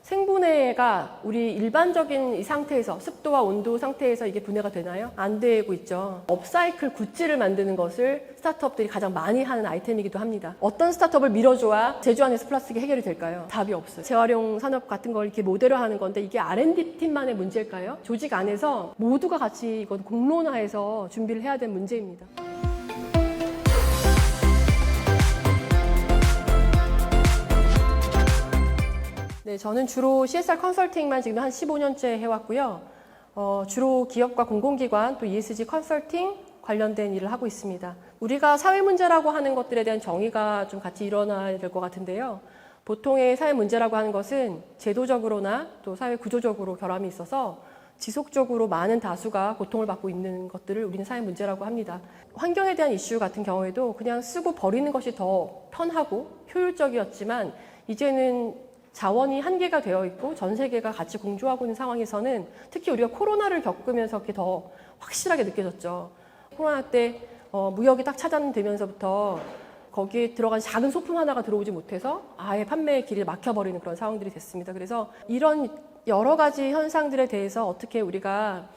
생분해가 우리 일반적인 이 상태에서 습도와 온도 상태에서 이게 분해가 되나요? 안 되고 있죠. 업사이클 굿즈를 만드는 것을 스타트업들이 가장 많이 하는 아이템이기도 합니다. 어떤 스타트업을 밀어줘야 제조 안에서 플라스틱이 해결이 될까요? 답이 없어요. 재활용 산업 같은 걸 이렇게 모델로 하는 건데 이게 R&D 팀만의 문제일까요? 조직 안에서 모두가 같이 이건 공론화해서 준비를 해야 될 문제입니다. 네, 저는 주로 CSR 컨설팅만 지금 한 15년째 해왔고요. 주로 기업과 공공기관 또 ESG 컨설팅 관련된 일을 하고 있습니다. 우리가 사회 문제라고 하는 것들에 대한 정의가 좀 같이 일어나야 될 것 같은데요. 보통의 사회 문제라고 하는 것은 제도적으로나 또 사회 구조적으로 결함이 있어서 지속적으로 많은 다수가 고통을 받고 있는 것들을 우리는 사회 문제라고 합니다. 환경에 대한 이슈 같은 경우에도 그냥 쓰고 버리는 것이 더 편하고 효율적이었지만 이제는 자원이 한계가 되어 있고 전 세계가 같이 공조하고 있는 상황에서는 특히 우리가 코로나를 겪으면서 그게 더 확실하게 느껴졌죠. 코로나 때 무역이 딱 차단되면서부터 거기에 들어간 작은 소품 하나가 들어오지 못해서 아예 판매의 길이 막혀버리는 그런 상황들이 됐습니다. 그래서 이런 여러 가지 현상들에 대해서 어떻게 우리가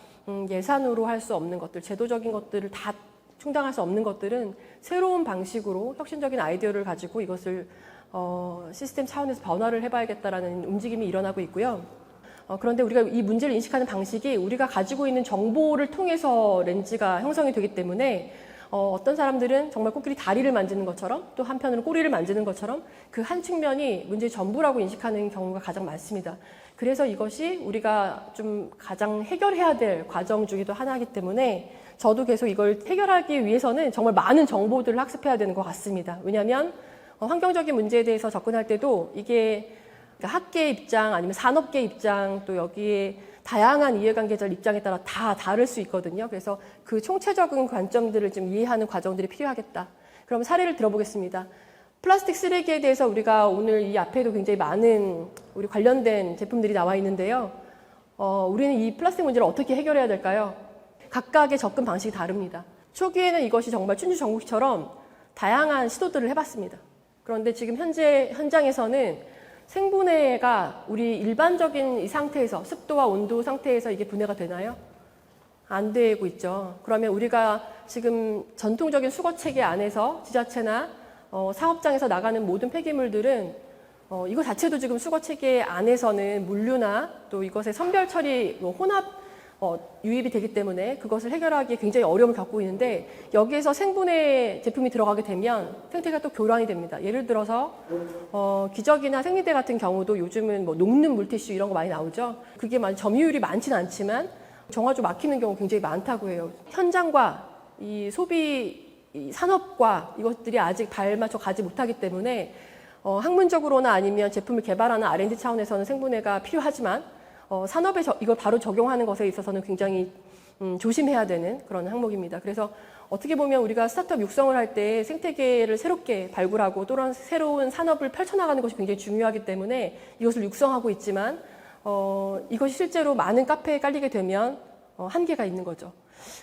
예산으로 할 수 없는 것들, 제도적인 것들을 다 충당할 수 없는 것들은 새로운 방식으로 혁신적인 아이디어를 가지고 이것을 시스템 차원에서 변화를 해봐야겠다라는 움직임이 일어나고 있고요. 그런데 우리가 이 문제를 인식하는 방식이 우리가 가지고 있는 정보를 통해서 렌즈가 형성이 되기 때문에 어떤 사람들은 정말 코끼리 다리를 만지는 것처럼 또 한편으로 꼬리를 만지는 것처럼 그 한 측면이 문제의 전부라고 인식하는 경우가 가장 많습니다. 그래서 이것이 우리가 좀 가장 해결해야 될 과정 중에도 하나이기 때문에 저도 계속 이걸 해결하기 위해서는 정말 많은 정보들을 학습해야 되는 것 같습니다. 왜냐하면 환경적인 문제에 대해서 접근할 때도 이게 학계의 입장 아니면 산업계 입장 또 여기에 다양한 이해관계자들 입장에 따라 다 다를 수 있거든요. 그래서 그 총체적인 관점들을 좀 이해하는 과정들이 필요하겠다. 그럼 사례를 들어보겠습니다. 플라스틱 쓰레기에 대해서 우리가 오늘 이 앞에도 굉장히 많은 우리 관련된 제품들이 나와 있는데요. 우리는 이 플라스틱 문제를 어떻게 해결해야 될까요? 각각의 접근 방식이 다릅니다. 초기에는 이것이 정말 춘추전국처럼 다양한 시도들을 해봤습니다. 그런데 지금 현재 현장에서는 생분해가 우리 일반적인 이 상태에서 습도와 온도 상태에서 이게 분해가 되나요? 안 되고 있죠. 그러면 우리가 지금 전통적인 수거 체계 안에서 지자체나 사업장에서 나가는 모든 폐기물들은 이거 자체도 지금 수거 체계 안에서는 물류나 또 이것의 선별 처리 혼합 유입이 되기 때문에 그것을 해결하기에 굉장히 어려움을 겪고 있는데 여기에서 생분해 제품이 들어가게 되면 생태계가 또 교란이 됩니다. 예를 들어서 기저귀나 생리대 같은 경우도 요즘은 뭐 녹는 물티슈 이런 거 많이 나오죠. 그게 점유율이 많지는 않지만 정화조 막히는 경우 굉장히 많다고 해요. 현장과 이 소비 이 산업과 이것들이 아직 발맞춰 가지 못하기 때문에 학문적으로나 아니면 제품을 개발하는 R&D 차원에서는 생분해가 필요하지만 산업에 이걸 바로 적용하는 것에 있어서는 굉장히 조심해야 되는 그런 항목입니다. 그래서 어떻게 보면 우리가 스타트업 육성을 할 때 생태계를 새롭게 발굴하고 또한 새로운 산업을 펼쳐나가는 것이 굉장히 중요하기 때문에 이것을 육성하고 있지만 이것이 실제로 많은 카페에 깔리게 되면 한계가 있는 거죠.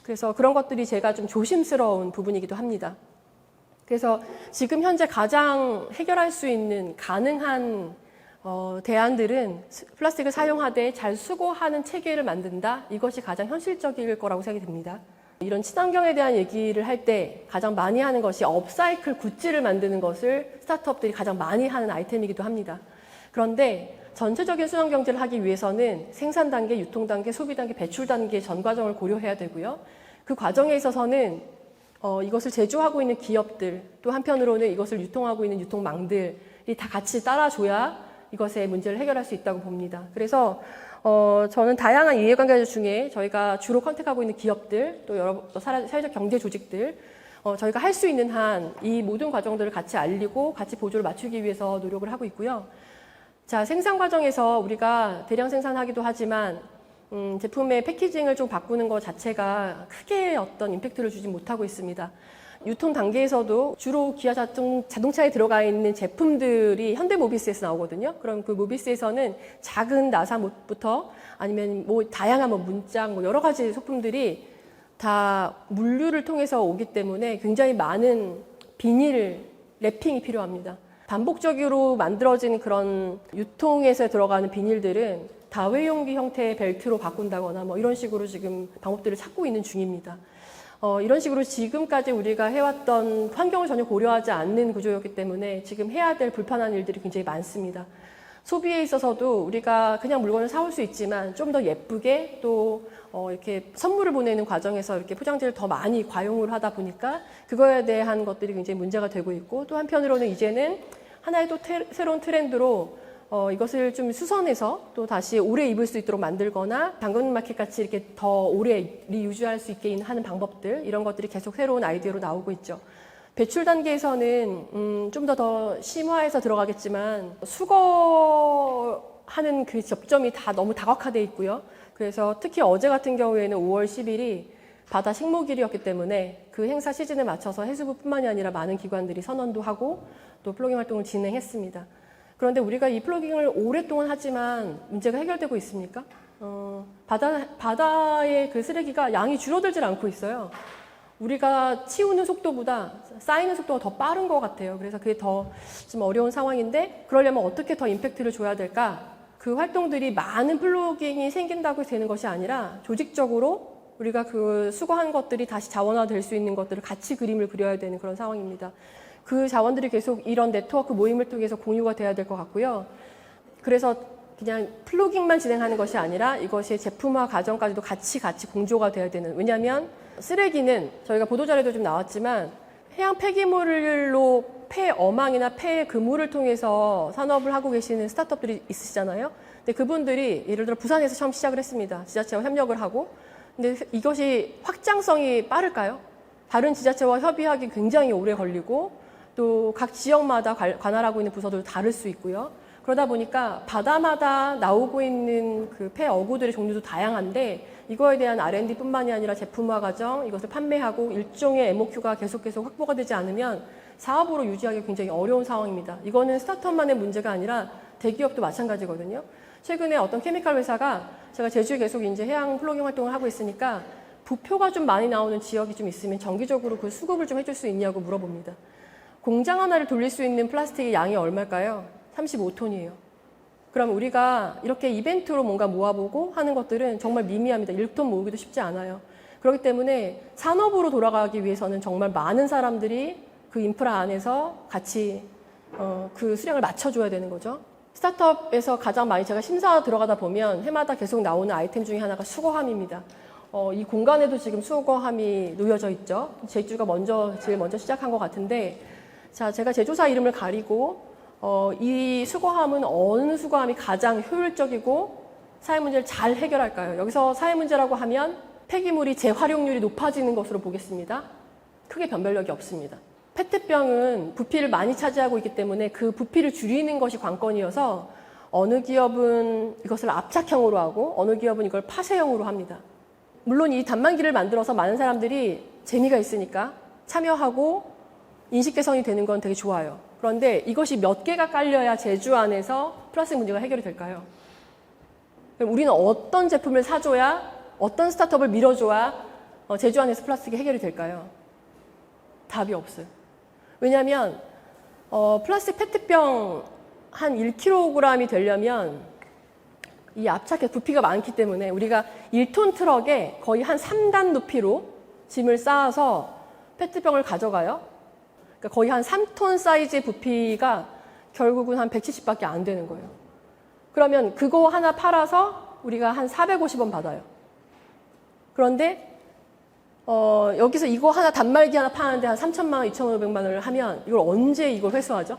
그래서 그런 것들이 제가 좀 조심스러운 부분이기도 합니다. 그래서 지금 현재 가장 해결할 수 있는 가능한 대안들은 플라스틱을 사용하되 잘 수거하는 체계를 만든다. 이것이 가장 현실적일 거라고 생각이 듭니다. 이런 친환경에 대한 얘기를 할 때 가장 많이 하는 것이 업사이클 굿즈를 만드는 것을 스타트업들이 가장 많이 하는 아이템이기도 합니다. 그런데 전체적인 순환 경제를 하기 위해서는 생산 단계, 유통 단계, 소비 단계, 배출 단계 전 과정을 고려해야 되고요. 그 과정에 있어서는 이것을 제조하고 있는 기업들 또 한편으로는 이것을 유통하고 있는 유통망들이 다 같이 따라줘야 이것의 문제를 해결할 수 있다고 봅니다. 그래서 저는 다양한 이해관계자 중에 저희가 주로 컨택하고 있는 기업들 또 여러 사회적 경제 조직들 저희가 할 수 있는 한 이 모든 과정들을 같이 알리고 같이 보조를 맞추기 위해서 노력을 하고 있고요. 자, 생산 과정에서 우리가 대량 생산하기도 하지만 제품의 패키징을 좀 바꾸는 것 자체가 크게 어떤 임팩트를 주지 못하고 있습니다. 유통 단계에서도 주로 기아 자동차에 들어가 있는 제품들이 현대모비스에서 나오거든요. 그럼 그 모비스에서는 작은 나사못부터 아니면 뭐 다양한 문짝 여러 가지 소품들이 다 물류를 통해서 오기 때문에 굉장히 많은 비닐 랩핑이 필요합니다. 반복적으로 만들어진 그런 유통에서 들어가는 비닐들은 다회용기 형태의 벨트로 바꾼다거나 뭐 이런 식으로 지금 방법들을 찾고 있는 중입니다. 이런 식으로 지금까지 우리가 해왔던 환경을 전혀 고려하지 않는 구조였기 때문에 지금 해야 될 불편한 일들이 굉장히 많습니다. 소비에 있어서도 우리가 그냥 물건을 사올 수 있지만 좀 더 예쁘게 또 이렇게 선물을 보내는 과정에서 이렇게 포장지를 더 많이 과용을 하다 보니까 그거에 대한 것들이 굉장히 문제가 되고 있고, 또 한편으로는 이제는 하나의 또 새로운 트렌드로 이것을 좀 수선해서 또 다시 오래 입을 수 있도록 만들거나 당근마켓 같이 이렇게 더 오래 리유즈할 수 있게 하는 방법들, 이런 것들이 계속 새로운 아이디어로 나오고 있죠. 배출 단계에서는 좀 더 심화해서 들어가겠지만 수거하는 그 접점이 다 너무 다각화되어 있고요. 그래서 특히 어제 같은 경우에는 5월 10일이 바다 식목일이었기 때문에 그 행사 시즌에 맞춰서 해수부뿐만이 아니라 많은 기관들이 선언도 하고 또 플로깅 활동을 진행했습니다. 그런데 우리가 이 플로깅을 오랫동안 하지만 문제가 해결되고 있습니까? 바다의 그 쓰레기가 양이 줄어들질 않고 있어요. 우리가 치우는 속도보다 쌓이는 속도가 더 빠른 것 같아요. 그래서 그게 더 좀 어려운 상황인데, 그러려면 어떻게 더 임팩트를 줘야 될까? 그 활동들이 많은 플로깅이 생긴다고 되는 것이 아니라 조직적으로 우리가 그 수거한 것들이 다시 자원화될 수 있는 것들을 같이 그림을 그려야 되는 그런 상황입니다. 그 자원들이 계속 이런 네트워크 모임을 통해서 공유가 돼야 될 것 같고요. 그래서 그냥 플로깅만 진행하는 것이 아니라 이것이 제품화 과정까지도 같이 공조가 돼야 되는, 왜냐하면 쓰레기는 저희가 보도자료도 좀 나왔지만 해양 폐기물로 폐어망이나 폐그물을 통해서 산업을 하고 계시는 스타트업들이 있으시잖아요. 근데 그분들이 예를 들어 부산에서 처음 시작을 했습니다. 지자체와 협력을 하고. 근데 이것이 확장성이 빠를까요? 다른 지자체와 협의하기 굉장히 오래 걸리고 또 각 지역마다 관할하고 있는 부서도 다를 수 있고요. 그러다 보니까 바다마다 나오고 있는 그 폐어구들의 종류도 다양한데 이거에 대한 R&D뿐만이 아니라 제품화 과정, 이것을 판매하고 일종의 MOQ가 계속 확보가 되지 않으면 사업으로 유지하기 굉장히 어려운 상황입니다. 이거는 스타트업만의 문제가 아니라 대기업도 마찬가지거든요. 최근에 어떤 케미칼 회사가, 제가 제주에 계속 이제 해양 플로깅 활동을 하고 있으니까 부표가 좀 많이 나오는 지역이 좀 있으면 정기적으로 그 수급을 좀 해줄 수 있냐고 물어봅니다. 공장 하나를 돌릴 수 있는 플라스틱의 양이 얼마일까요? 35톤이에요. 그럼 우리가 이렇게 이벤트로 뭔가 모아보고 하는 것들은 정말 미미합니다. 1톤 모으기도 쉽지 않아요. 그렇기 때문에 산업으로 돌아가기 위해서는 정말 많은 사람들이 그 인프라 안에서 같이 그 수량을 맞춰줘야 되는 거죠. 스타트업에서 가장 많이 제가 심사 들어가다 보면 해마다 계속 나오는 아이템 중에 하나가 수거함입니다. 이 공간에도 지금 수거함이 놓여져 있죠. 제주가 제일 먼저 시작한 것 같은데, 자, 제가 제조사 이름을 가리고 이 수거함은 어느 수거함이 가장 효율적이고 사회 문제를 잘 해결할까요? 여기서 사회 문제라고 하면 폐기물이 재활용률이 높아지는 것으로 보겠습니다. 크게 변별력이 없습니다. 페트병은 부피를 많이 차지하고 있기 때문에 그 부피를 줄이는 것이 관건이어서 어느 기업은 이것을 압착형으로 하고 어느 기업은 이걸 파쇄형으로 합니다. 물론 이 단말기를 만들어서 많은 사람들이 재미가 있으니까 참여하고 인식 개선이 되는 건 되게 좋아요. 그런데 이것이 몇 개가 깔려야 제주 안에서 플라스틱 문제가 해결이 될까요? 우리는 어떤 제품을 사줘야, 어떤 스타트업을 밀어줘야 제주 안에서 플라스틱이 해결이 될까요? 답이 없어요. 왜냐하면 플라스틱 페트병 한 1kg이 되려면 이 압착해 부피가 많기 때문에 우리가 1톤 트럭에 거의 한 3단 높이로 짐을 쌓아서 페트병을 가져가요. 그러니까 거의 한 3톤 사이즈의 부피가 결국은 한 170밖에 안 되는 거예요. 그러면 그거 하나 팔아서 우리가 한 450원 받아요. 그런데 여기서 이거 하나 단말기 하나 파는데 한 3천만 원, 2,500만 원을 하면 이걸 언제 이걸 회수하죠?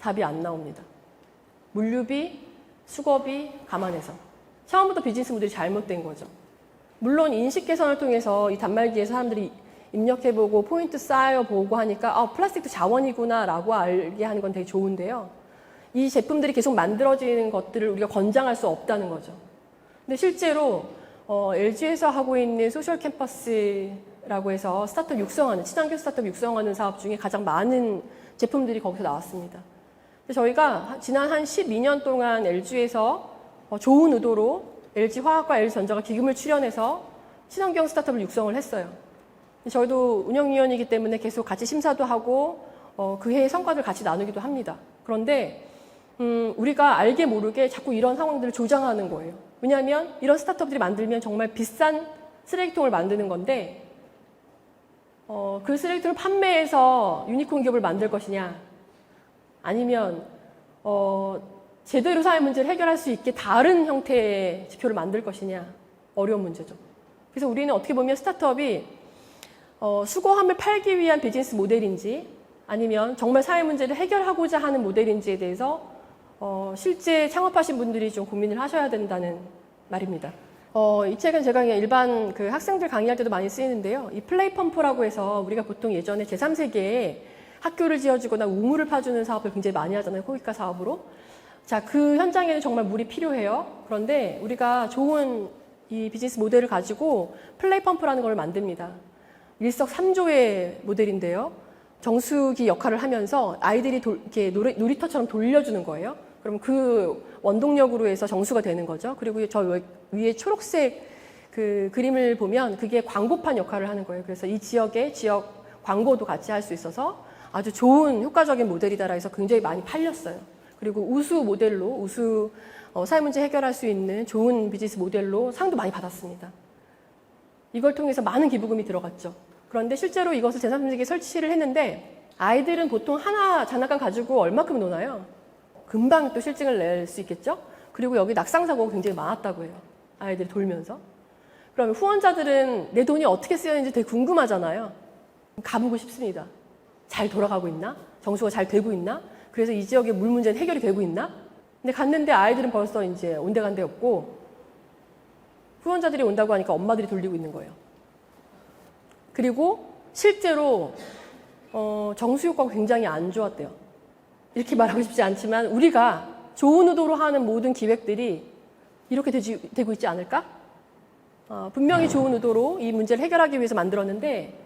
답이 안 나옵니다. 물류비, 수거비 감안해서. 처음부터 비즈니스 모델이 잘못된 거죠. 물론 인식 개선을 통해서 이 단말기에 사람들이 입력해보고 포인트 쌓여보고 하니까 플라스틱도 자원이구나 라고 알게 하는 건 되게 좋은데요. 이 제품들이 계속 만들어지는 것들을 우리가 권장할 수 없다는 거죠. 근데 실제로 LG에서 하고 있는 소셜 캠퍼스라고 해서 스타트업 육성하는, 친환경 스타트업 육성하는 사업 중에 가장 많은 제품들이 거기서 나왔습니다. 저희가 지난 한 12년 동안 LG에서 좋은 의도로 LG화학과 LG전자가 기금을 출연해서 친환경 스타트업을 육성을 했어요. 저희도 운영위원이기 때문에 계속 같이 심사도 하고 그 해의 성과들을 같이 나누기도 합니다. 그런데 우리가 알게 모르게 자꾸 이런 상황들을 조장하는 거예요. 왜냐하면 이런 스타트업들이 만들면 정말 비싼 쓰레기통을 만드는 건데 그 쓰레기통을 판매해서 유니콘 기업을 만들 것이냐, 아니면 제대로 사회 문제를 해결할 수 있게 다른 형태의 지표를 만들 것이냐, 어려운 문제죠. 그래서 우리는 어떻게 보면 스타트업이 수거함을 팔기 위한 비즈니스 모델인지 아니면 정말 사회 문제를 해결하고자 하는 모델인지에 대해서 실제 창업하신 분들이 좀 고민을 하셔야 된다는 말입니다. 이 책은 제가 그냥 일반 그 학생들 강의할 때도 많이 쓰이는데요. 이 플레이 펌프라고 해서 우리가 보통 예전에 제3세계에 학교를 지어주거나 우물을 파주는 사업을 굉장히 많이 하잖아요. 코이카 사업으로. 자, 그 현장에는 정말 물이 필요해요. 그런데 우리가 좋은 이 비즈니스 모델을 가지고 플레이 펌프라는 걸 만듭니다. 일석삼조의 모델인데요. 정수기 역할을 하면서 아이들이 이렇게 놀이터처럼 돌려주는 거예요. 그럼 그 원동력으로 해서 정수가 되는 거죠. 그리고 저 위에 초록색 그 그림을 보면 그게 광고판 역할을 하는 거예요. 그래서 이 지역의 지역 광고도 같이 할 수 있어서 아주 좋은 효과적인 모델이다라 해서 굉장히 많이 팔렸어요. 그리고 우수 모델로, 우수 사회 문제 해결할 수 있는 좋은 비즈니스 모델로 상도 많이 받았습니다. 이걸 통해서 많은 기부금이 들어갔죠. 그런데 실제로 이것을 제3세계에 설치를 했는데 아이들은 보통 하나 장난감 가지고 얼마큼 노나요? 금방 또 실증을 낼 수 있겠죠? 그리고 여기 낙상사고가 굉장히 많았다고 해요. 아이들이 돌면서. 그러면 후원자들은 내 돈이 어떻게 쓰였는지 되게 궁금하잖아요. 가보고 싶습니다. 잘 돌아가고 있나? 정수가 잘 되고 있나? 그래서 이 지역의 물 문제는 해결이 되고 있나? 근데 갔는데 아이들은 벌써 이제 온데간데 없고 후원자들이 온다고 하니까 엄마들이 돌리고 있는 거예요. 그리고 실제로 정수 효과가 굉장히 안 좋았대요. 이렇게 말하고 싶지 않지만 우리가 좋은 의도로 하는 모든 기획들이 이렇게 되고 있지 않을까? 분명히 좋은 의도로 이 문제를 해결하기 위해서 만들었는데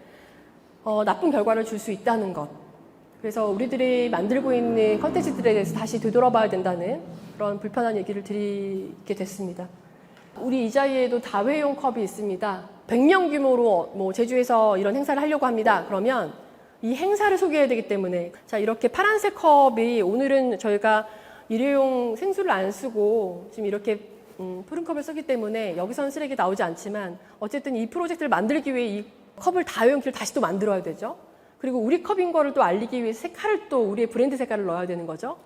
나쁜 결과를 줄 수 있다는 것. 그래서 우리들이 만들고 있는 컨텐츠들에 대해서 다시 되돌아봐야 된다는 그런 불편한 얘기를 드리게 됐습니다. 우리 이 자리에도 다회용 컵이 있습니다. 100명 규모로 뭐 제주에서 이런 행사를 하려고 합니다. 그러면 이 행사를 소개해야 되기 때문에 자, 이렇게 파란색 컵이 오늘은 저희가 일회용 생수를 안 쓰고 지금 이렇게 푸른 컵을 쓰기 때문에 여기서는 쓰레기 나오지 않지만 어쨌든 이 프로젝트를 만들기 위해 이 컵을 다회용기를 다시 또 만들어야 되죠. 그리고 우리 컵인 거를 또 알리기 위해 색깔을 또 우리의 브랜드 색깔을 넣어야 되는 거죠.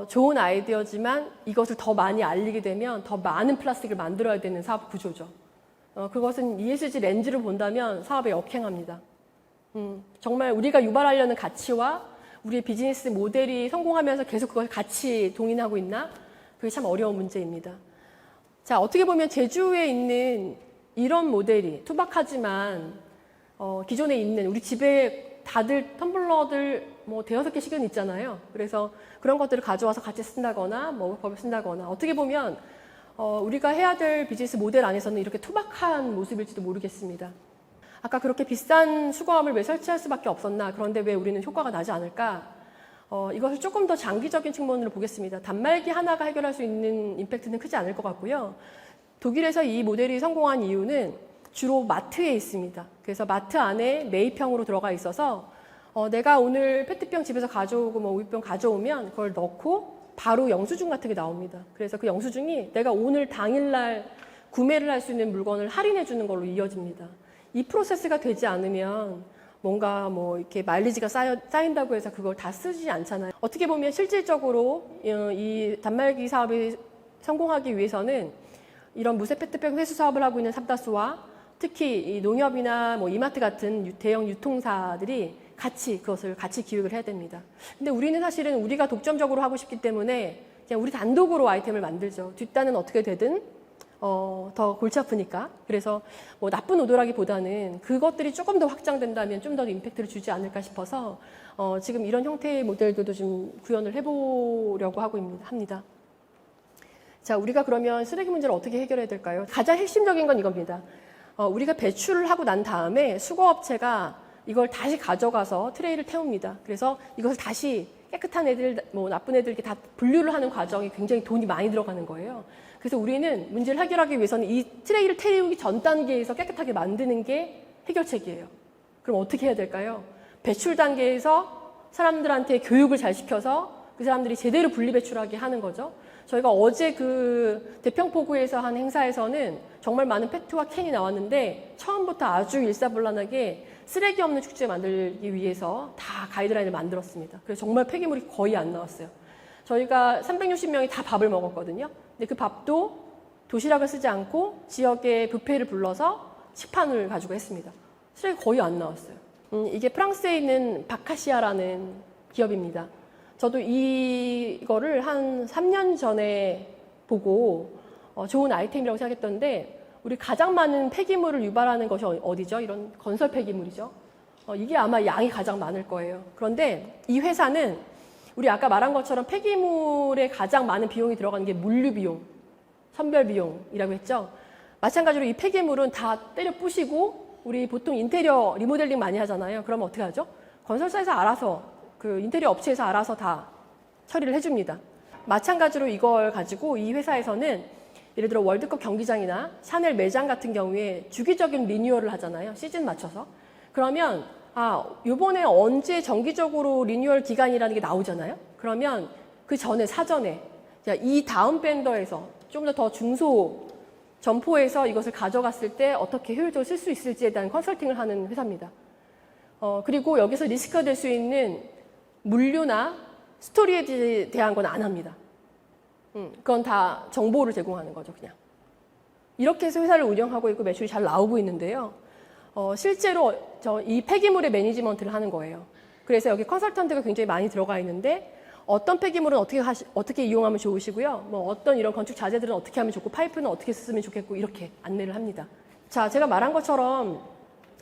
좋은 아이디어지만 이것을 더 많이 알리게 되면 더 많은 플라스틱을 만들어야 되는 사업 구조죠. 그것은 ESG 렌즈를 본다면 사업에 역행합니다. 정말 우리가 유발하려는 가치와 우리의 비즈니스 모델이 성공하면서 계속 그걸 같이 동인하고 있나? 그게 참 어려운 문제입니다. 자, 어떻게 보면 제주에 있는 이런 모델이 투박하지만 기존에 있는 우리 집에 다들 텀블러들 뭐 대여섯 개씩은 있잖아요. 그래서 그런 것들을 가져와서 같이 쓴다거나 머그컵을 쓴다거나 어떻게 보면 우리가 해야 될 비즈니스 모델 안에서는 이렇게 투박한 모습일지도 모르겠습니다. 아까 그렇게 비싼 수거함을 왜 설치할 수밖에 없었나? 그런데 왜 우리는 효과가 나지 않을까? 이것을 조금 더 장기적인 측면으로 보겠습니다. 단말기 하나가 해결할 수 있는 임팩트는 크지 않을 것 같고요. 독일에서 이 모델이 성공한 이유는 주로 마트에 있습니다. 그래서 마트 안에 매입형으로 들어가 있어서 내가 오늘 페트병 집에서 가져오고 뭐 우유병 가져오면 그걸 넣고 바로 영수증 같은 게 나옵니다. 그래서 그 영수증이 내가 오늘 당일날 구매를 할 수 있는 물건을 할인해 주는 걸로 이어집니다. 이 프로세스가 되지 않으면 뭔가 뭐 이렇게 마일리지가 쌓인다고 해서 그걸 다 쓰지 않잖아요. 어떻게 보면 실질적으로 이 단말기 사업이 성공하기 위해서는 이런 무쇠 페트병 회수 사업을 하고 있는 삼다수와 특히 이 농협이나 뭐 이마트 같은 대형 유통사들이 그것을 같이 기획을 해야 됩니다. 근데 우리는 사실은 우리가 독점적으로 하고 싶기 때문에 그냥 우리 단독으로 아이템을 만들죠. 뒷단은 어떻게 되든 더 골치 아프니까. 그래서 뭐 나쁜 의도라기보다는 그것들이 조금 더 확장된다면 좀 더 임팩트를 주지 않을까 싶어서 지금 이런 형태의 모델들도 좀 구현을 해보려고 하고 합니다. 자, 우리가 그러면 쓰레기 문제를 어떻게 해결해야 될까요? 가장 핵심적인 건 이겁니다. 우리가 배출을 하고 난 다음에 수거업체가 이걸 다시 가져가서 트레이를 태웁니다. 그래서 이것을 다시 깨끗한 애들, 뭐 나쁜 애들 이렇게 다 분류를 하는 과정이 굉장히 돈이 많이 들어가는 거예요. 그래서 우리는 문제를 해결하기 위해서는 이 트레이를 태우기 전 단계에서 깨끗하게 만드는 게 해결책이에요. 그럼 어떻게 해야 될까요? 배출 단계에서 사람들한테 교육을 잘 시켜서 그 사람들이 제대로 분리배출하게 하는 거죠. 저희가 어제 그 대평포구에서 한 행사에서는 정말 많은 페트와 캔이 나왔는데 처음부터 아주 일사불란하게 쓰레기 없는 축제 만들기 위해서 다 가이드라인을 만들었습니다. 그래서 정말 폐기물이 거의 안 나왔어요. 저희가 360명이 다 밥을 먹었거든요. 근데 그 밥도 도시락을 쓰지 않고 지역의 뷔페를 불러서 식판을 가지고 했습니다. 쓰레기 거의 안 나왔어요. 이게 프랑스에 있는 바카시아라는 기업입니다. 저도 이거를 한 3년 전에 보고 좋은 아이템이라고 생각했던데 우리 가장 많은 폐기물을 유발하는 것이 어디죠? 이런 건설 폐기물이죠. 이게 아마 양이 가장 많을 거예요. 그런데 이 회사는 우리 아까 말한 것처럼 폐기물에 가장 많은 비용이 들어가는 게 물류 비용, 선별 비용이라고 했죠. 마찬가지로 이 폐기물은 다 때려 부시고 우리 보통 인테리어 리모델링 많이 하잖아요. 그러면 어떻게 하죠? 건설사에서 알아서 그 인테리어 업체에서 알아서 다 처리를 해줍니다. 마찬가지로 이걸 가지고 이 회사에서는 예를 들어 월드컵 경기장이나 샤넬 매장 같은 경우에 주기적인 리뉴얼을 하잖아요. 시즌 맞춰서. 그러면 요번에 언제 정기적으로 리뉴얼 기간이라는 게 나오잖아요. 그러면 그 전에 사전에 이 다음 밴더에서 좀 더 중소 점포에서 이것을 가져갔을 때 어떻게 효율적으로 쓸 수 있을지에 대한 컨설팅을 하는 회사입니다. 그리고 여기서 리스크가 될 수 있는 물류나 스토리에 대한 건 안 합니다. 그건 다 정보를 제공하는 거죠, 그냥. 이렇게 해서 회사를 운영하고 있고 매출이 잘 나오고 있는데요. 실제로 이 폐기물의 매니지먼트를 하는 거예요. 그래서 여기 컨설턴트가 굉장히 많이 들어가 있는데 어떤 폐기물은 어떻게 이용하면 좋으시고요. 뭐 어떤 이런 건축 자재들은 어떻게 하면 좋고 파이프는 어떻게 쓰면 좋겠고 이렇게 안내를 합니다. 자, 제가 말한 것처럼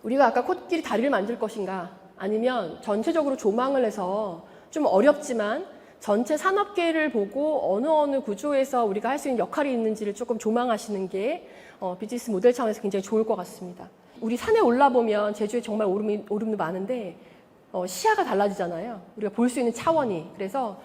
우리가 아까 코끼리 다리를 만들 것인가 아니면 전체적으로 조망을 해서 좀 어렵지만 전체 산업계를 보고 어느 구조에서 우리가 할 수 있는 역할이 있는지를 조금 조망하시는 게 비즈니스 모델 차원에서 굉장히 좋을 것 같습니다. 우리 산에 올라보면 제주에 정말 오름도 많은데 시야가 달라지잖아요. 우리가 볼 수 있는 차원이. 그래서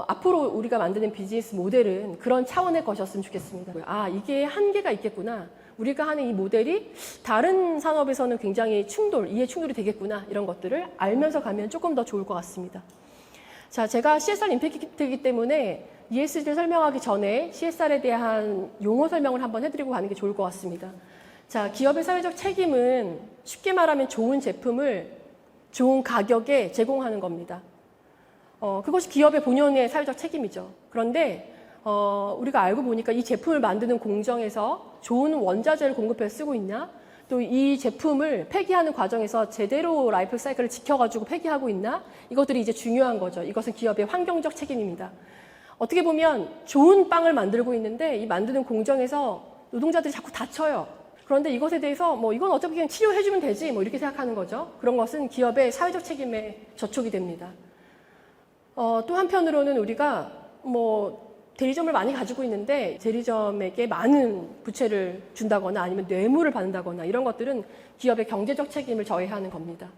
앞으로 우리가 만드는 비즈니스 모델은 그런 차원의 것이었으면 좋겠습니다. 이게 한계가 있겠구나. 우리가 하는 이 모델이 다른 산업에서는 굉장히 이해 충돌이 되겠구나. 이런 것들을 알면서 가면 조금 더 좋을 것 같습니다. 자, 제가 CSR 임팩트이기 때문에 ESG를 설명하기 전에 CSR에 대한 용어 설명을 한번 해드리고 가는 게 좋을 것 같습니다. 자, 기업의 사회적 책임은 쉽게 말하면 좋은 제품을 좋은 가격에 제공하는 겁니다. 그것이 기업의 본연의 사회적 책임이죠. 그런데 우리가 알고 보니까 이 제품을 만드는 공정에서 좋은 원자재를 공급해서 쓰고 있냐, 또 이 제품을 폐기하는 과정에서 제대로 라이프 사이클을 지켜가지고 폐기하고 있나, 이것들이 이제 중요한 거죠. 이것은 기업의 환경적 책임입니다. 어떻게 보면 좋은 빵을 만들고 있는데 이 만드는 공정에서 노동자들이 자꾸 다쳐요. 그런데 이것에 대해서 이건 어차피 그냥 치료해주면 되지 이렇게 생각하는 거죠. 그런 것은 기업의 사회적 책임에 저촉이 됩니다. 또 한편으로는 우리가 대리점을 많이 가지고 있는데 대리점에게 많은 부채를 준다거나 아니면 뇌물을 받는다거나 이런 것들은 기업의 경제적 책임을 저해하는 겁니다.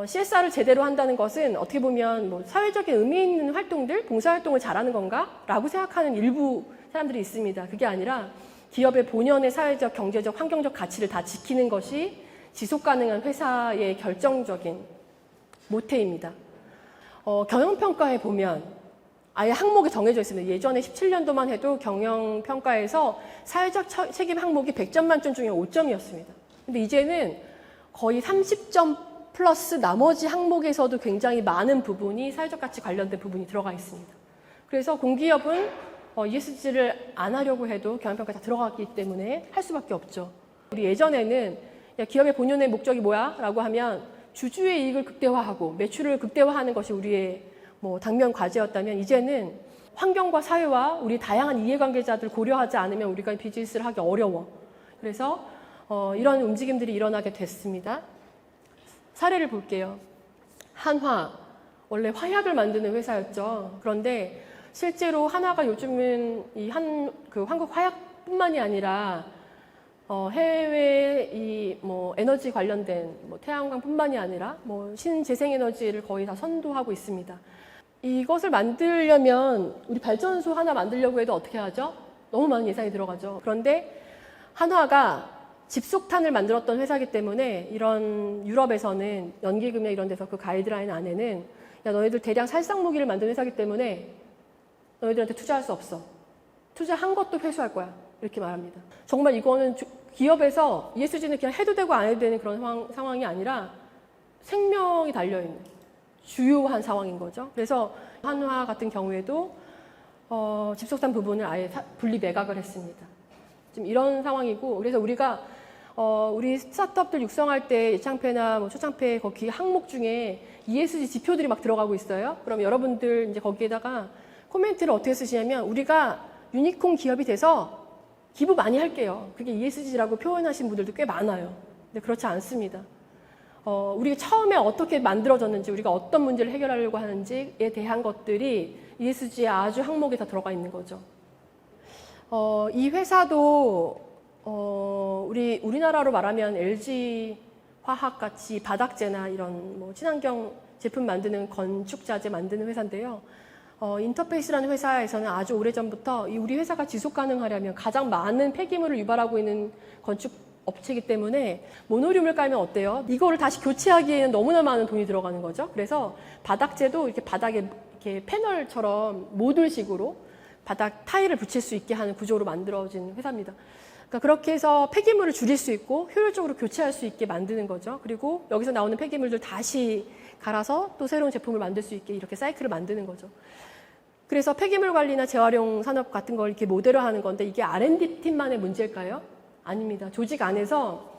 CSR을 제대로 한다는 것은 어떻게 보면 사회적인 의미 있는 활동들, 봉사활동을 잘하는 건가? 라고 생각하는 일부 사람들이 있습니다. 그게 아니라 기업의 본연의 사회적, 경제적, 환경적 가치를 다 지키는 것이 지속가능한 회사의 결정적인 모태입니다. 경영평가에 보면 아예 항목이 정해져 있습니다. 예전에 17년도만 해도 경영평가에서 사회적 책임 항목이 100점 만점 중에 5점이었습니다. 근데 이제는 거의 30점 플러스 나머지 항목에서도 굉장히 많은 부분이 사회적 가치 관련된 부분이 들어가 있습니다. 그래서 공기업은 ESG를 안 하려고 해도 경영평가에 다 들어가기 때문에 할 수밖에 없죠. 우리 예전에는 기업의 본연의 목적이 뭐야? 라고 하면 주주의 이익을 극대화하고 매출을 극대화하는 것이 우리의 당면 과제였다면 이제는 환경과 사회와 우리 다양한 이해관계자들 고려하지 않으면 우리가 비즈니스를 하기 어려워. 그래서 이런 움직임들이 일어나게 됐습니다. 사례를 볼게요. 한화, 원래 화약을 만드는 회사였죠. 그런데 실제로 한화가 요즘은 한국 화약뿐만이 아니라 해외 에너지 관련된 태양광뿐만이 아니라 신재생에너지를 거의 다 선도하고 있습니다. 이것을 만들려면 우리 발전소 하나 만들려고 해도 어떻게 하죠? 너무 많은 예산이 들어가죠. 그런데 한화가 집속탄을 만들었던 회사이기 때문에 이런 유럽에서는 연기금융 이런 데서 그 가이드라인 안에는 야, 너희들 대량 살상 무기를 만드는 회사이기 때문에 너희들한테 투자할 수 없어. 투자한 것도 회수할 거야. 이렇게 말합니다. 정말 이거는 기업에서 ESG는 그냥 해도 되고 안 해도 되는 그런 상황이 아니라 생명이 달려있는 주요한 상황인 거죠. 그래서 한화 같은 경우에도 집속산 부분을 아예 분리 매각을 했습니다. 지금 이런 상황이고, 그래서 우리가 우리 스타트업들 육성할 때 예창패나 뭐 초창패 거기 항목 중에 ESG 지표들이 막 들어가고 있어요. 그럼 여러분들 이제 거기에다가 코멘트를 어떻게 쓰시냐면, 우리가 유니콘 기업이 돼서 기부 많이 할게요. 그게 ESG라고 표현하신 분들도 꽤 많아요. 근데 그렇지 않습니다. 우리가 처음에 어떻게 만들어졌는지, 우리가 어떤 문제를 해결하려고 하는지에 대한 것들이 ESG의 아주 항목에 다 들어가 있는 거죠. 이 회사도 우리나라로 말하면 LG 화학 같이 바닥재나 이런 뭐 친환경 제품 만드는 건축자재 만드는 회사인데요. 인터페이스라는 회사에서는 아주 오래전부터 우리 회사가 지속 가능하려면 가장 많은 폐기물을 유발하고 있는 건축 업체이기 때문에 모노륨을 깔면 어때요? 이거를 다시 교체하기에는 너무나 많은 돈이 들어가는 거죠. 그래서 바닥재도 이렇게 바닥에 이렇게 패널처럼 모듈식으로 바닥 타일을 붙일 수 있게 하는 구조로 만들어진 회사입니다. 그러니까 그렇게 해서 폐기물을 줄일 수 있고 효율적으로 교체할 수 있게 만드는 거죠. 그리고 여기서 나오는 폐기물들 다시 갈아서 또 새로운 제품을 만들 수 있게 이렇게 사이클을 만드는 거죠. 그래서 폐기물 관리나 재활용 산업 같은 걸 이렇게 모델화하는 건데, 이게 R&D 팀만의 문제일까요? 아닙니다. 조직 안에서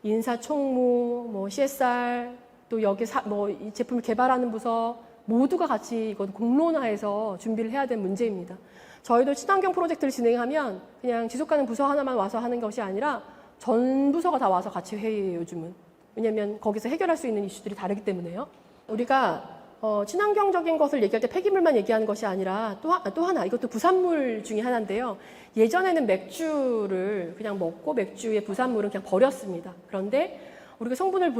인사총무, 뭐 CSR, 또 여기 이 제품을 개발하는 부서 모두가 같이 이건 공론화해서 준비를 해야 되는 문제입니다. 저희도 친환경 프로젝트를 진행하면 그냥 지속가능 부서 하나만 와서 하는 것이 아니라 전 부서가 다 와서 같이 회의해요, 요즘은. 왜냐하면 거기서 해결할 수 있는 이슈들이 다르기 때문에요. 우리가 친환경적인 것을 얘기할 때 폐기물만 얘기하는 것이 아니라 또 하나, 이것도 부산물 중에 하나인데요. 예전에는 맥주를 그냥 먹고 맥주의 부산물은 그냥 버렸습니다. 그런데 우리가 성분을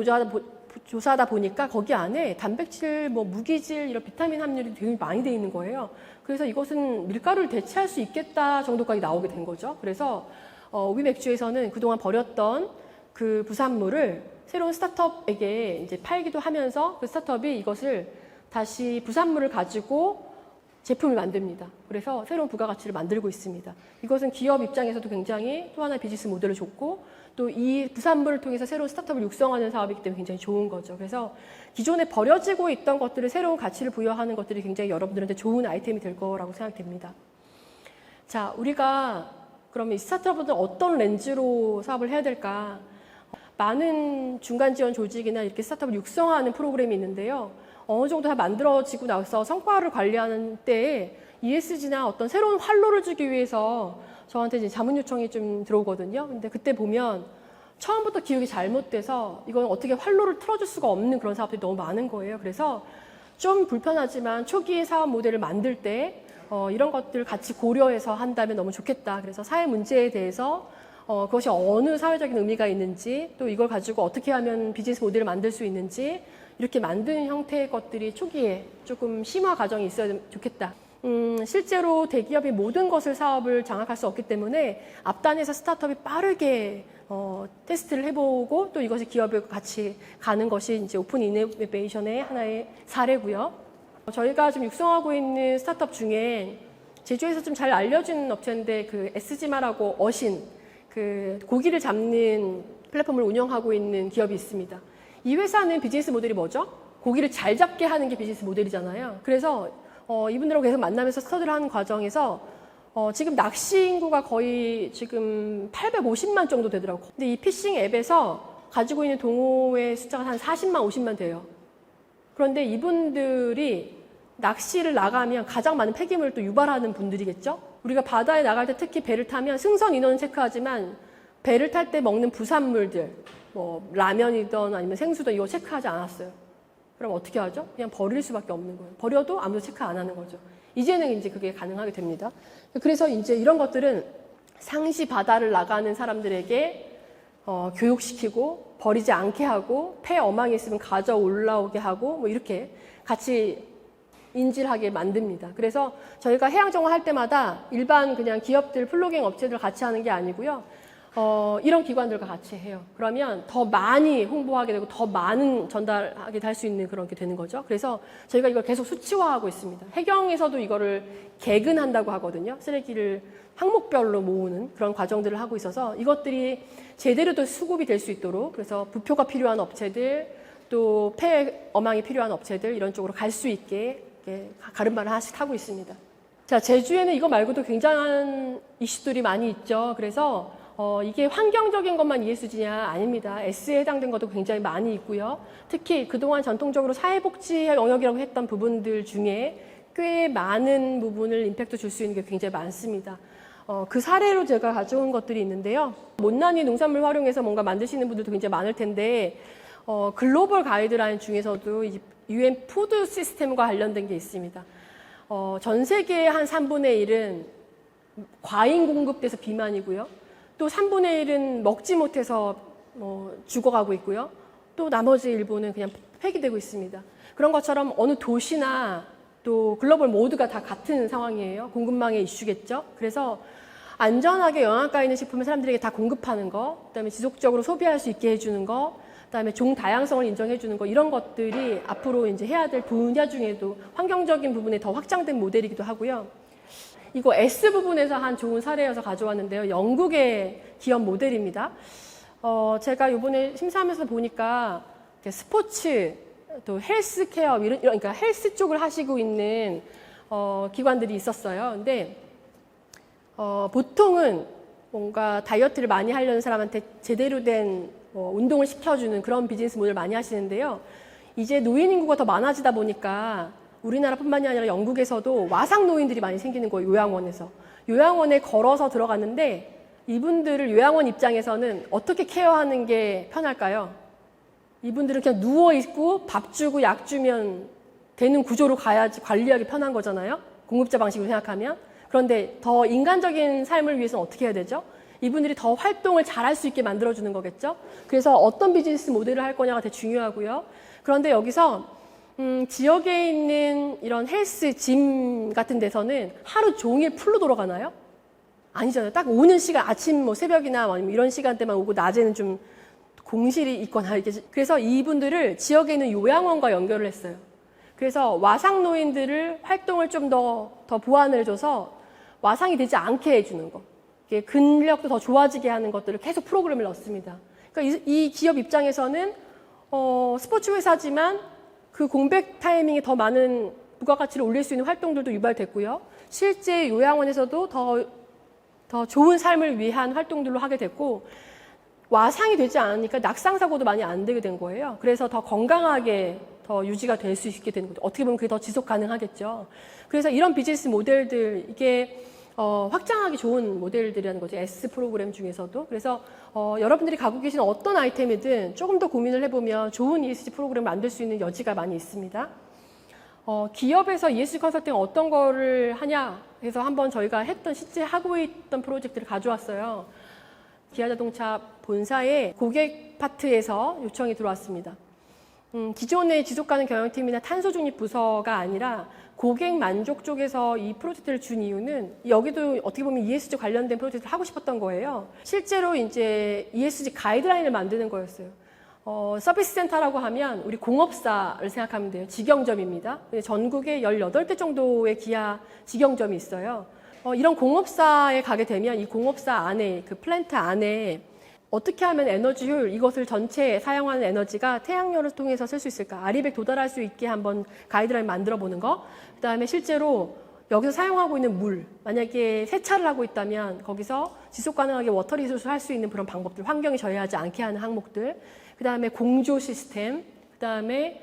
조사하다 보니까 거기 안에 단백질, 뭐 무기질, 이런 비타민 함유율이 되게 많이 돼 있는 거예요. 그래서 이것은 밀가루를 대체할 수 있겠다 정도까지 나오게 된 거죠. 그래서 우리 맥주에서는 그동안 버렸던 그 부산물을 새로운 스타트업에게 이제 팔기도 하면서 그 스타트업이 이것을 다시 부산물을 가지고 제품을 만듭니다. 그래서 새로운 부가가치를 만들고 있습니다. 이것은 기업 입장에서도 굉장히 또 하나의 비즈니스 모델을 줬고, 또 이 부산물을 통해서 새로운 스타트업을 육성하는 사업이기 때문에 굉장히 좋은 거죠. 그래서 기존에 버려지고 있던 것들을 새로운 가치를 부여하는 것들이 굉장히 여러분들한테 좋은 아이템이 될 거라고 생각됩니다. 자, 우리가 그러면 이 스타트업은 어떤 렌즈로 사업을 해야 될까? 많은 중간 지원 조직이나 이렇게 스타트업을 육성하는 프로그램이 있는데요. 어느 정도 다 만들어지고 나서 성과를 관리하는 때에 ESG나 어떤 새로운 활로를 주기 위해서 저한테 이제 자문 요청이 좀 들어오거든요. 근데 그때 보면 처음부터 기획이 잘못돼서 이건 어떻게 활로를 틀어줄 수가 없는 그런 사업들이 너무 많은 거예요. 그래서 좀 불편하지만 초기에 사업 모델을 만들 때 이런 것들을 같이 고려해서 한다면 너무 좋겠다. 그래서 사회 문제에 대해서 그것이 어느 사회적인 의미가 있는지, 또 이걸 가지고 어떻게 하면 비즈니스 모델을 만들 수 있는지, 이렇게 만드는 형태의 것들이 초기에 조금 심화 과정이 있어야 좋겠다. 실제로 대기업이 모든 것을 사업을 장악할 수 없기 때문에 앞단에서 스타트업이 빠르게 테스트를 해보고 또 이것이 기업에 같이 가는 것이 이제 오픈 이노베이션의 하나의 사례고요. 저희가 지금 육성하고 있는 스타트업 중에 제주에서 좀 잘 알려진 업체인데, 그 SG마라고 어신, 그 고기를 잡는 플랫폼을 운영하고 있는 기업이 있습니다. 이 회사는 비즈니스 모델이 뭐죠? 고기를 잘 잡게 하는 게 비즈니스 모델이잖아요. 그래서 이분들하고 계속 만나면서 스터디를 하는 과정에서 지금 낚시 인구가 거의 지금 850만 정도 되더라고요. 근데 이 피싱 앱에서 가지고 있는 동호회 숫자가 한 40만, 50만 돼요. 그런데 이분들이 낚시를 나가면 가장 많은 폐기물을 또 유발하는 분들이겠죠? 우리가 바다에 나갈 때 특히 배를 타면 승선 인원은 체크하지만 배를 탈 때 먹는 부산물들, 뭐 라면이든 아니면 생수든 이거 체크하지 않았어요. 그럼 어떻게 하죠? 그냥 버릴 수밖에 없는 거예요. 버려도 아무도 체크 안 하는 거죠. 이제는 이제 그게 가능하게 됩니다. 그래서 이제 이런 것들은 상시 바다를 나가는 사람들에게 교육시키고 버리지 않게 하고, 폐 어망이 있으면 가져 올라오게 하고, 뭐 이렇게 같이 인질하게 만듭니다. 그래서 저희가 해양정화 할 때마다 일반 그냥 기업들, 플로깅 업체들 같이 하는 게 아니고요. 이런 기관들과 같이 해요. 그러면 더 많이 홍보하게 되고 더 많은 전달하게 할 수 있는 그런 게 되는 거죠. 그래서 저희가 이걸 계속 수치화하고 있습니다. 해경에서도 이거를 개근한다고 하거든요. 쓰레기를 항목별로 모으는 그런 과정들을 하고 있어서 이것들이 제대로 또 수급이 될 수 있도록 그래서 부표가 필요한 업체들 또 폐 어망이 필요한 업체들 이런 쪽으로 갈 수 있게 가름말을 하나씩 하고 있습니다. 자, 제주에는 이거 말고도 굉장한 이슈들이 많이 있죠. 그래서 이게 환경적인 것만 ESG냐? 아닙니다. S에 해당된 것도 굉장히 많이 있고요. 특히 그동안 전통적으로 사회복지 영역이라고 했던 부분들 중에 꽤 많은 부분을 임팩트 줄 수 있는 게 굉장히 많습니다. 그 사례로 제가 가져온 것들이 있는데요. 못난이 농산물 활용해서 뭔가 만드시는 분들도 굉장히 많을 텐데 글로벌 가이드라인 중에서도 UN 푸드 시스템과 관련된 게 있습니다. 전 세계의 한 3분의 1은 과잉 공급돼서 비만이고요. 또 3분의 1은 먹지 못해서 죽어가고 있고요. 또 나머지 일부는 그냥 폐기되고 있습니다. 그런 것처럼 어느 도시나 또 글로벌 모두가 다 같은 상황이에요. 공급망의 이슈겠죠. 그래서 안전하게 영양가 있는 식품을 사람들에게 다 공급하는 거, 그다음에 지속적으로 소비할 수 있게 해주는 거, 그다음에 종 다양성을 인정해주는 거 이런 것들이 앞으로 이제 해야 될 분야 중에도 환경적인 부분에 더 확장된 모델이기도 하고요. 이거 S 부분에서 한 좋은 사례여서 가져왔는데요. 영국의 기업 모델입니다. 제가 이번에 심사하면서 보니까 스포츠, 또 헬스케어, 그러니까 헬스 쪽을 하시고 있는 기관들이 있었어요. 근데 보통은 뭔가 다이어트를 많이 하려는 사람한테 제대로 된 운동을 시켜주는 그런 비즈니스 모델을 많이 하시는데요. 이제 노인 인구가 더 많아지다 보니까 우리나라뿐만이 아니라 영국에서도 와상 노인들이 많이 생기는 거예요. 요양원에서. 요양원에 걸어서 들어갔는데 이분들을 요양원 입장에서는 어떻게 케어하는 게 편할까요? 이분들은 그냥 누워있고 밥 주고 약 주면 되는 구조로 가야지 관리하기 편한 거잖아요. 공급자 방식으로 생각하면. 그런데 더 인간적인 삶을 위해서는 어떻게 해야 되죠? 이분들이 더 활동을 잘할 수 있게 만들어주는 거겠죠. 그래서 어떤 비즈니스 모델을 할 거냐가 되게 중요하고요. 그런데 여기서 지역에 있는 이런 헬스, 짐 같은 데서는 하루 종일 풀로 돌아가나요? 아니잖아요. 딱 오는 시간, 아침 뭐 새벽이나 아니면 이런 시간대만 오고 낮에는 좀 공실이 있거나 이렇게. 그래서 이분들을 지역에 있는 요양원과 연결을 했어요. 그래서 와상 노인들을 활동을 좀 더 보완을 해줘서 와상이 되지 않게 해주는 거. 근력도 더 좋아지게 하는 것들을 계속 프로그램을 넣습니다. 그러니까 이 기업 입장에서는 스포츠 회사지만 그 공백 타이밍에 더 많은 부가가치를 올릴 수 있는 활동들도 유발됐고요. 실제 요양원에서도 더 좋은 삶을 위한 활동들로 하게 됐고 와상이 되지 않으니까 낙상사고도 많이 안 되게 된 거예요. 그래서 더 건강하게 더 유지가 될 수 있게 되는 거죠. 어떻게 보면 그게 더 지속 가능하겠죠. 그래서 이런 비즈니스 모델들 이게 확장하기 좋은 모델들이라는 거죠. S 프로그램 중에서도. 그래서 여러분들이 갖고 계신 어떤 아이템이든 조금 더 고민을 해보면 좋은 ESG 프로그램을 만들 수 있는 여지가 많이 있습니다. 기업에서 ESG 컨설팅 어떤 거를 하냐 해서 한번 저희가 했던 실제 하고 있던 프로젝트를 가져왔어요. 기아자동차 본사의 고객 파트에서 요청이 들어왔습니다. 기존의 지속가능 경영팀이나 탄소중립 부서가 아니라 고객 만족 쪽에서 이 프로젝트를 준 이유는 여기도 어떻게 보면 ESG 관련된 프로젝트를 하고 싶었던 거예요. 실제로 이제 ESG 가이드라인을 만드는 거였어요. 서비스 센터라고 하면 우리 공업사를 생각하면 돼요. 직영점입니다. 전국에 18대 정도의 기아 직영점이 있어요. 이런 공업사에 가게 되면 이 공업사 안에 그 플랜트 안에 어떻게 하면 에너지 효율, 이것을 전체 사용하는 에너지가 태양열을 통해서 쓸 수 있을까? 아리백 도달할 수 있게 한번 가이드라인 만들어 보는 거. 그 다음에 실제로 여기서 사용하고 있는 물, 만약에 세차를 하고 있다면 거기서 지속 가능하게 워터 리소스를 할 수 있는 그런 방법들, 환경에 저해하지 않게 하는 항목들. 그 다음에 공조 시스템. 그 다음에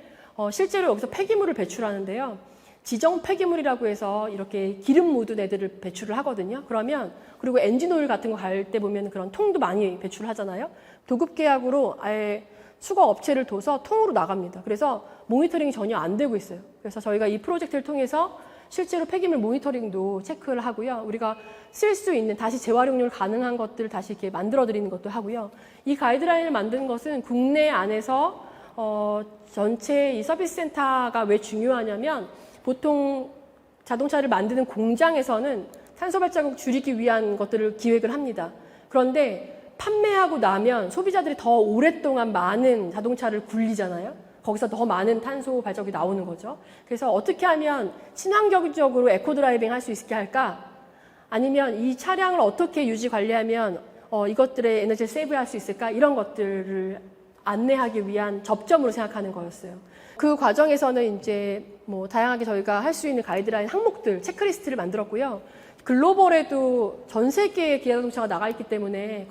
실제로 여기서 폐기물을 배출하는데요. 지정 폐기물이라고 해서 이렇게 기름 묻은 애들을 배출을 하거든요. 그러면 그리고 엔진 오일 같은 거 갈 때 보면 그런 통도 많이 배출을 하잖아요. 도급 계약으로 아예 수거 업체를 둬서 통으로 나갑니다. 그래서 모니터링이 전혀 안 되고 있어요. 그래서 저희가 이 프로젝트를 통해서 실제로 폐기물 모니터링도 체크를 하고요. 우리가 쓸 수 있는 다시 재활용률 가능한 것들을 다시 이렇게 만들어 드리는 것도 하고요. 이 가이드라인을 만드는 것은 국내 안에서 전체 이 서비스 센터가 왜 중요하냐면 보통 자동차를 만드는 공장에서는 탄소 발자국 줄이기 위한 것들을 기획을 합니다. 그런데 판매하고 나면 소비자들이 더 오랫동안 많은 자동차를 굴리잖아요. 거기서 더 많은 탄소 발적이 나오는 거죠. 그래서 어떻게 하면 친환경적으로 에코드라이빙 할 수 있게 할까? 아니면 이 차량을 어떻게 유지 관리하면 이것들의 에너지를 세이브할 수 있을까? 이런 것들을 안내하기 위한 접점으로 생각하는 거였어요. 그 과정에서는 이제 뭐 다양하게 저희가 할 수 있는 가이드라인 항목들, 체크리스트를 만들었고요. 글로벌에도 전 세계의 기아 자동차가 나가 있기 때문에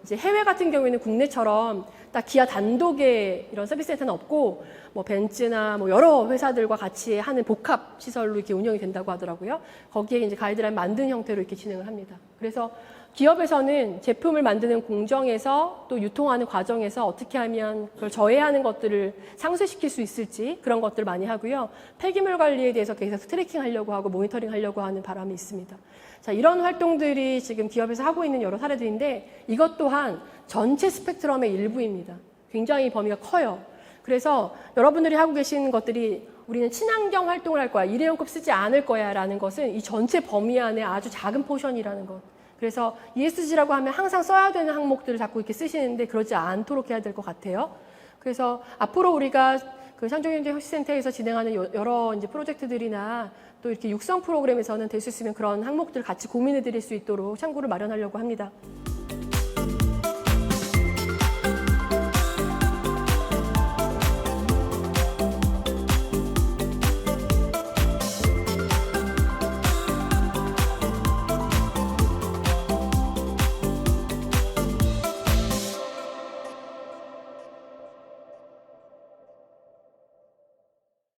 이제 해외 같은 경우에는 국내처럼 딱 기아 단독의 이런 서비스 센터는 없고 뭐 벤츠나 뭐 여러 회사들과 같이 하는 복합 시설로 이렇게 운영이 된다고 하더라고요. 거기에 이제 가이드라인 만든 형태로 이렇게 진행을 합니다. 그래서 기업에서는 제품을 만드는 공정에서 또 유통하는 과정에서 어떻게 하면 그걸 저해하는 것들을 상쇄시킬 수 있을지 그런 것들을 많이 하고요. 폐기물 관리에 대해서 계속 트래킹 하려고 하고 모니터링 하려고 하는 바람이 있습니다. 자, 이런 활동들이 지금 기업에서 하고 있는 여러 사례들인데 이것 또한 전체 스펙트럼의 일부입니다. 굉장히 범위가 커요. 그래서 여러분들이 하고 계시는 것들이 우리는 친환경 활동을 할 거야, 일회용급 쓰지 않을 거야 라는 것은 이 전체 범위 안에 아주 작은 포션이라는 것. 그래서 ESG라고 하면 항상 써야 되는 항목들을 자꾸 이렇게 쓰시는데 그러지 않도록 해야 될 것 같아요. 그래서 앞으로 우리가 그 상종경제혁신센터에서 진행하는 여러 이제 프로젝트들이나 또 이렇게 육성 프로그램에서는 될 수 있으면 그런 항목들 같이 고민해 드릴 수 있도록 창구를 마련하려고 합니다.